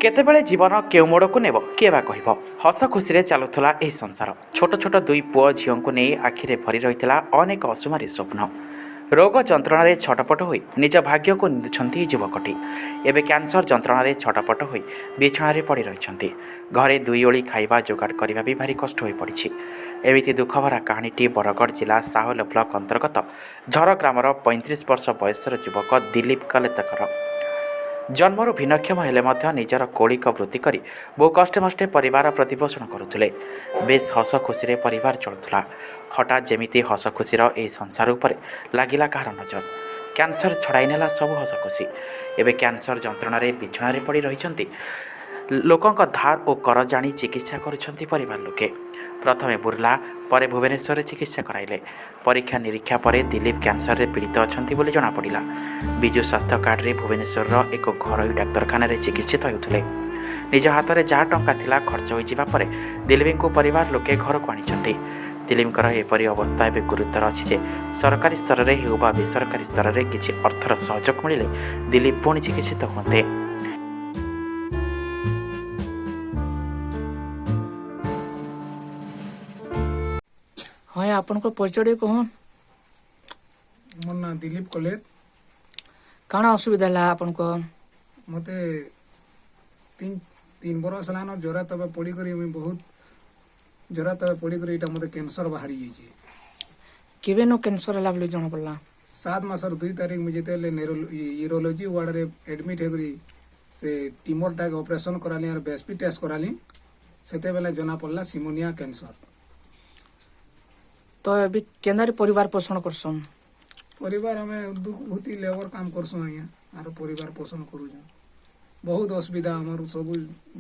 केतेबेले जीवन केउ मोड़क नेब किए बा कहब हस खुशी चलुला यह संसार छोट छोट दुई पुओ झील को नहीं आखिरे भरी रही अनेक असुमारी स्वप्न रोग जंत्रण छटपट हो निज भाग्य को निंदुंट युवकटी एवं कैंसर जंत्रण छटपट हो बिछणार पड़ रही घरे दुई ओली खाଇବା जोगाड़ करने भी भारी कष्ट हो पड़ी एमती दुखभरा कहानीटी बरगढ़ जिला साहुल ब्लक अंतर्गत झर ग्रामर 35 वर्ष बयसर युवक दिलीप कलेतकर जन्मर भिन्नक्षम हेले निजर कौलिक वृत्ति कर बहु कष्टे परिवार प्रतिपोषण करुले बेस हस खुशी परिवार चलुला हठात जमीती हस खुशीर यह संसार उपर लगिला कहार नजर कैंसर छड़ाई नेला सबु हस खुशी एवं कैंसर जंत्रण बिछणार पड़ रही लोकों धार और कर जाणी चिकित्सा करुछंती परिवार लोके प्रथमे बुर्ला पर भुवनेश्वर चिकित्सा कराइले परीक्षा निरीक्षा पर दिलीप कैंसर रे पीड़ित अच्छा बोली जमापड़ा विजु स्वास्थ्य कार्ड रे भुवनेश्वर एक घरोई डाक्तखाना चिकित्सित होते निज हाथ में जहाँ टंका थिला खर्च हो जावा पर दिलीप को परिवार लोके घर को आनी दिलीप एपरी अवस्था एवं गुरुतर अच्छी जे सरकारी स्तर में हो बेसरकारी स्तर में किसी अर्थर सहयोग मिले दिलीप पुणी चिकित्सित होते। हाँ आपन को परिचय कहन मोर ना दिलीप कलेत काना असुविधा ला आपन को मते तीन बरस लान जरा तबे पड़ी करी मैं बहुत जरा तबे पड़ी करी इटा मते कैंसर बाहरी जाइए केबे नो कैंसर ला बोली जणा पड़ला 7 मासर 2 तारीख में जेते ले यूरोलॉजी वार्ड रे एडमिट हे करी से टिमर टाक ऑपरेशन कराली और बेसपी टेस्ट कराली सेते बेला जना पड़ला सिमोनिया कैंसर। तो अभी केंदारी परिवार पोषण करसन परिवार हमें दुख भूति लेबर काम करसु आया आरो परिवार पोषण करू बहुत असुविधा हमर सब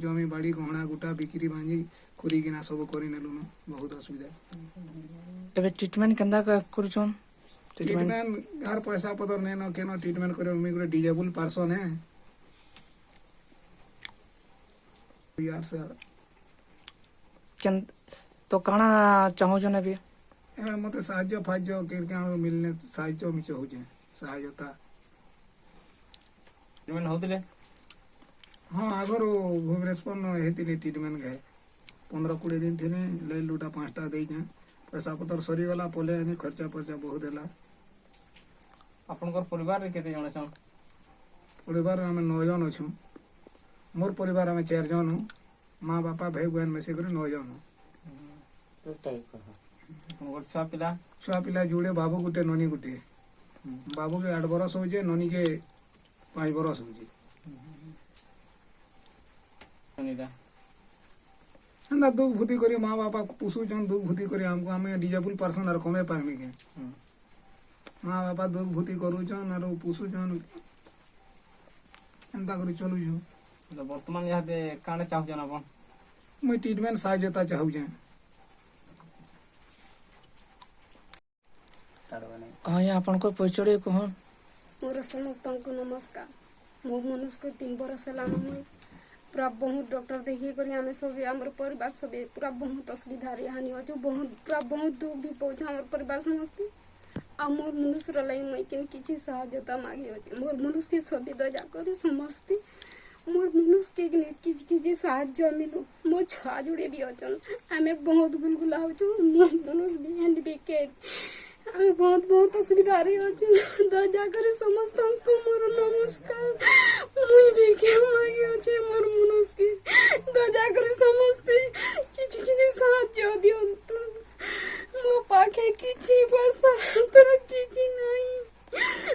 जमी बाड़ी गहना गुटा बिक्री बांजी करी किना सब करी नेलु बहुत असुविधा। एबे ट्रीटमेंट केंदा करूछन ट्रीटमेंट घर पैसा पदर नै न केनो ट्रीटमेंट करे मी गुटे डिजेबल पर्सन है यार सर केन तो काना चाहो जने भी मत साहाଯ୍य फाज्य के मिलने साहाଯ୍य मिच हो जाए सहायता ट्रीटमेंट होतिले हाँ आगर भुवनेश्वर न हेतिले ट्रीटमेंट गए 15-20 दिन थिने ले लुटा 5टा दे जाए पैसा पतर सरी गला पले आनी खर्चा परचा बहुत हैला। आपनकर परिवार रे केते जण छन परिवार में 9 जन अछु मोर परिवार में 4 जन हूँ माँ बापा भाई बहन में से 9 जन हूँ छुआ पिला जुड़े बाबू गुटे ननी गुटे बाबू के 8 बरस हो ननी के 5 बरस हो दुख भूति करी माँ बापा पुसुचन दुख भूति करी हमको हमें डिजेबल पर्सन और कमे पारमी के माँ बापा दुख भूति करूचन और पुसुचन एंता करी चलुछु। तो वर्तमान याते काने चाहू जन अपन मैं ट्रीटमेंट सहायता चाहू जे। हाँ आपन को परिचय कहन मोर समस्त को नमस्कार मो मनुष्य को 3 बरस लान मुई पूरा बहुत डॉक्टर देखिए करी हमें सब हमर परिवार सब पूरा बहुत असुविधा रे हानि हो बहुत पूरा बहुत दुख भी पहुंच हमर परिवार समस्ती आ मोर मनुष्य लाई मैं किन किछि सहायता मांगी हो मोर मनुष्य सब दया करी समस्ती मोर मनुष्य के किछ किछ साहाय्य मिलु मो छुआ जुड़े भी अचन हमें बहुत गुलगुला हो मोर मनुष्य भी हैंडीकेप हमें बहुत बहुत असुविधा रही हो दया करे समस्त हमको मोर नमस्कार मुई भी के मांगे हो मोर मनुष्य दया करे समस्त किछ किछ साहाय्य दियंतु मो पाखे किछि पैसा तर किछि नहीं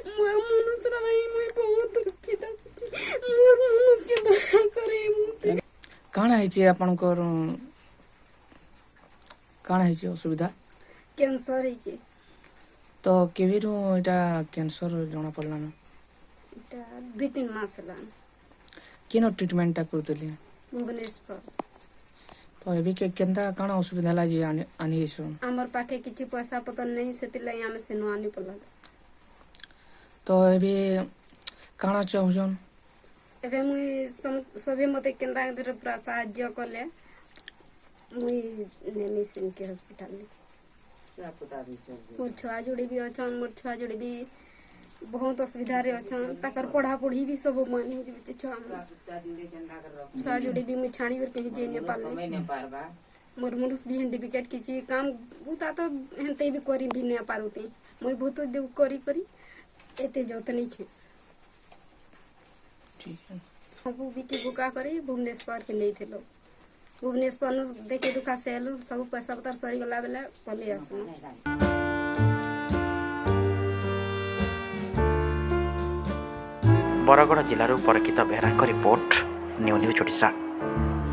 मोर मनुष्य लाई मुई बहुत दुखित अछि मोर मनुष्य दया करे काना है आपन को काना है असुविधा कैंसर है तो केबिरू एटा कैंसर जणा पड़ला न एटा 2-3 मास लान केनो ट्रीटमेंट करतली भुवनेश्वर तो एबी के केंदा काना असुविधा ला जे आनी सो हमर पाखे किछि पैसा पतर नहीं सेति लाई हम से न आनी पड़ला तो एबी काना चाहुजन एबे मुई सभी मते केंदा दर पूरा सहाय्य करले मुई नेमिसिन के अस्पताल मोर छुआ जोड़ी भी अच्छा मोर छुआ जोड़ी भी बहुत असुविधा रे अच्छा ताकर पढ़ापढ़ी भी सब मन हो जाए छुआ जोड़े भी मुझे छाड़ी कर कहीं जाई नहीं पारले मोर मुनुष भी हैंडिकेट किसी काम बुता तो हेनते भी करी भी नहीं पारुती मुई बहुत देव करी करी एते जत नहीं छे सब भी की बुका करी भुवनेश्वर के नहीं थे लोग भुवनेश्वर नु देखे दुखा से आलू सब पैसा पतर सरी गला बेला पले आसनु बरगड़ जिलूर परकित Behera report new news Odisha.